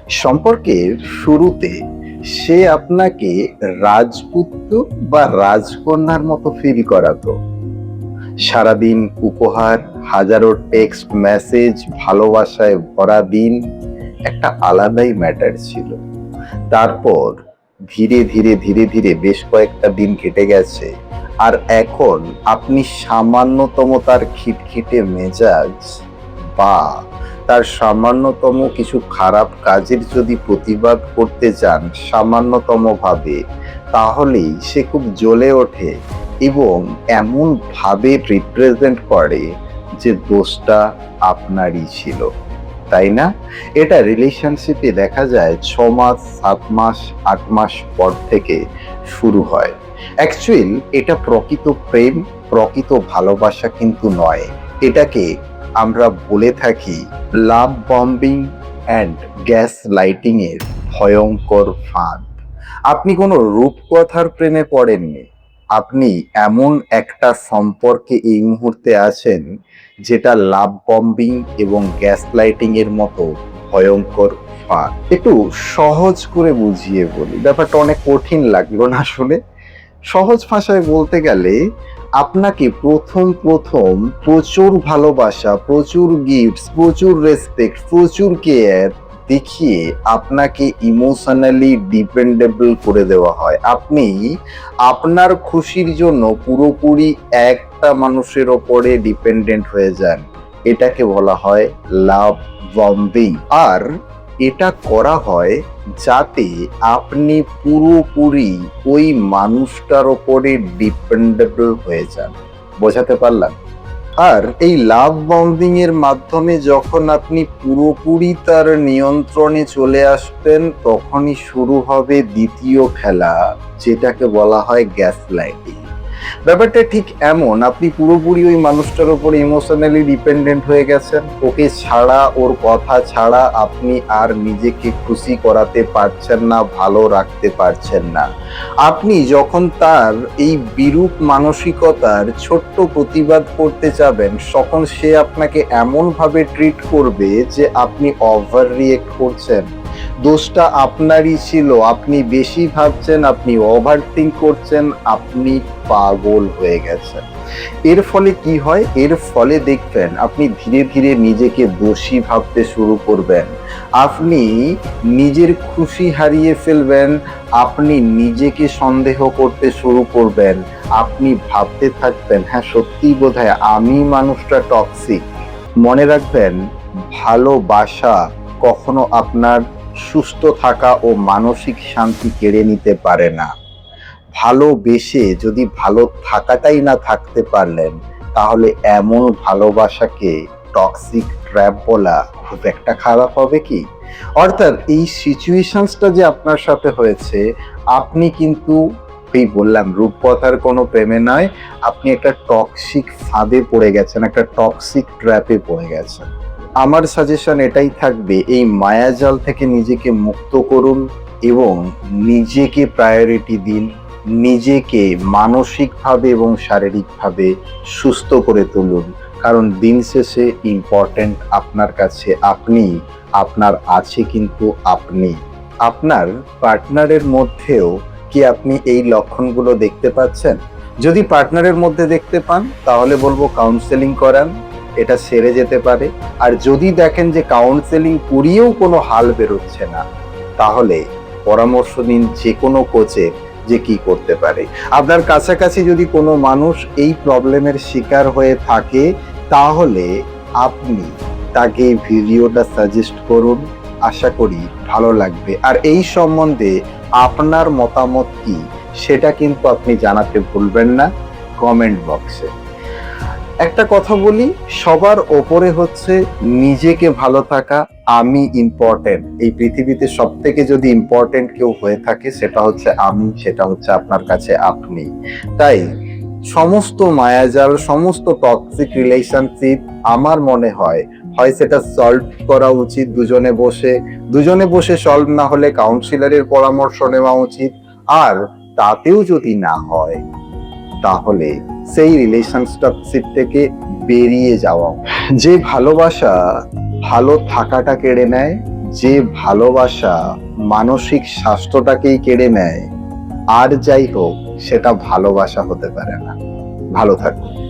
সম্পর্কের শুরুতে সে আপনাকে রাজপুত্র বা রাজকন্যার মতো ফিল করাতো। সারাদিন উপহার, হাজারো টেক্সট মেসেজ, ভালোবাসায় ভরা দিন একটা আলাদাই ম্যাটার ছিল। তারপর ধীরে ধীরে ধীরে ধীরে বেশ কয়েকটা দিন কেটে গেছে, আর এখন আপনি সামান্যতম তার খিটখিটে মেজাজ বা তার সামান্যতম কিছু খারাপ কাজের যদি প্রতিবাদ করতে চান সামান্যতম ভাবে, তাহলেই সে খুব জ্বলে ওঠে এবং এমন ভাবে রিপ্রেজেন্ট করে যে দোষটা আপনারই ছিল, তাই না? এটা রিলেশনশিপে দেখা যায় 6 মাস, 7 মাস, 8 মাস পর থেকে শুরু হয়। অ্যাকচুয়াল এটা প্রকৃত প্রেম, প্রকৃত ভালোবাসা কিন্তু নয়। এটাকে আমরা বলে থাকি লাভ বম্বিং অ্যান্ড গ্যাস লাইটিং এর ভয়ঙ্কর ফাঁদ। আপনি কোনো রূপকথার প্রেমে পড়েননি, আপনি এমন একটা সম্পর্কে এই মুহূর্তে আছেন যেটা লাভ বম্বিং এবং গ্যাস লাইটিং এর মতো ভয়ঙ্কর ফাঁদ। একটু সহজ করে বুঝিয়ে বলি, ব্যাপারটা অনেক কঠিন লাগলো না আসলে। সহজ ভাষায় বলতে গেলে আপনাকে প্রথম প্রথম প্রচুর ভালোবাসা, প্রচুর গিফটস, প্রচুর রেসপেক্ট, প্রচুর কেয়ার দেখিয়ে আপনাকে ইমোশনালি ডিপেন্ডেবল করে দেওয়া হয়। আপনি আপনার খুশির জন্য পুরোপুরি একটা মানুষের ওপরে ডিপেন্ডেন্ট হয়ে যান। এটাকে বলা হয় লাভ বম্বিং। আর এটা করা হয় যাতে আপনি পুরোপুরি ওই মানুষটার ওপরে ডিপেন্ডেবল হয়ে যান। বোঝাতে পারলাম? আর এই লাভ বম্বিং এর মাধ্যমে যখন আপনি পুরোপুরি তার নিয়ন্ত্রণে চলে আসবেন, তখনই শুরু হবে দ্বিতীয় খেলা, যেটাকে বলা হয় গ্যাস লাইটিং। ব্যাপারটা ঠিক এমন, আপনি পুরোপুরি ওই মানুষটার উপর ইমোশনালি ডিপেন্ডেন্ট হয়ে গেছেন। ওকে ছাড়া, ওর কথা ছাড়া আপনি আর নিজেকে খুশি করাতে পারছেন না, ভালো রাখতে পারছেন না। আপনি যখন তার এই বিরূপ মানসিকতার ছোট্ট প্রতিবাদ করতে যাবেন, তখন সে আপনাকে এমনভাবে ট্রিট করবে যে আপনি ওভার রিয়েক্ট করছেন। দোষটা আপনারই ছিল, আপনি বেশি ভাবছেন, আপনি ওভার থিঙ্ক করছেন, আপনি পাগল হয়ে গেছেন। এর ফলে কি হয়? এর ফলে দেখবেন আপনি ধীরে ধীরে নিজেকে দোষী ভাবতে শুরু করবেন, আপনি নিজের খুশি হারিয়ে ফেলবেন, আপনি নিজেকে সন্দেহ করতে শুরু করবেন, আপনি ভাবতে থাকবেন হ্যাঁ সত্যিই বোধহয় আমি মানুষটা টক্সিক। মনে রাখবেন, ভালোবাসা কখনো আপনার সুস্থ থাকা ও মানসিক শান্তি কেড়ে নিতে পারে না। ভালোবেসে যদি ভালো থাকাটাই না থাকতে পারলেন, তাহলে এমন ভালোবাসাকে টক্সিক ট্র্যাপ বলা খুব একটা খারাপ হবে কি? অর্থাৎ এই সিচুয়েশনসটা যে আপনার সাথে হয়েছে, আপনি কিন্তু এই বললাম রূপকথার কোনো প্রেমে নয়, আপনি একটা টক্সিক ফাঁদে পড়ে গেছেন, একটা টক্সিক ট্র্যাপে পড়ে গেছেন। আমার সাজেশন এটাই থাকবে, এই মায়াজাল থেকে নিজেকে মুক্ত করুন এবং নিজেকে প্রায়োরিটি দিন, নিজেকে মানসিকভাবে এবং শারীরিকভাবে সুস্থ করে তুলুন। কারণ দিন শেষে ইম্পর্ট্যান্ট আপনার কাছে আপনি, আপনার আছে কিন্তু আপনি। আপনার পার্টনারের মধ্যেও কি আপনি এই লক্ষণগুলো দেখতে পাচ্ছেন? যদি পার্টনারের মধ্যে দেখতে পান, তাহলে বলবো কাউন্সেলিং করান, এটা সেরে যেতে পারে। আর যদি দেখেন যে কাউন্সেলিং করিয়েও কোনো হাল বেরোচ্ছে না, তাহলে পরামর্শ নিন যে কোনো কোচে যে কি করতে পারে। আপনার কাছাকাছি যদি কোনো মানুষ এই প্রবলেমের শিকার হয়ে থাকে, তাহলে আপনি তাকে ভিডিওটা সাজেস্ট করুন, আশা করি ভালো লাগবে। আর এই সম্বন্ধে আপনার মতামত কি সেটা কিন্তু আপনি জানাতে ভুলবেন না কমেন্ট বক্সে। একটা কথা বলি, সবার ওপরে হচ্ছে নিজেকে ভালো থাকা। আমি ইম্পর্টেন্ট, এই পৃথিবীতে সব থেকে যদি ইম্পর্টেন্ট কেউ হয়ে থাকে সেটা হচ্ছে আমি, সেটা হচ্ছে আপনার কাছে আপনি। তাই সমস্ত মায়াজাল, সমস্ত টক্সিক রিলেশনশিপ আমার মনে হয় সেটা সলভ করা উচিত দুজনে বসে সলভ না হলে কাউন্সিলরের পরামর্শ নেওয়া উচিত। আর তাতেও যদি না হয়, তাহলে সেই রিলেশনশিপ থেকে বেরিয়ে যাওয়া। যে ভালোবাসা ভালো থাকাটা কেড়ে নেয়, যে ভালোবাসা মানসিক স্বাস্থ্যটাকেই কেড়ে নেয়, আর যাই হোক সেটা ভালোবাসা হতে পারে না। ভালো থাকুন।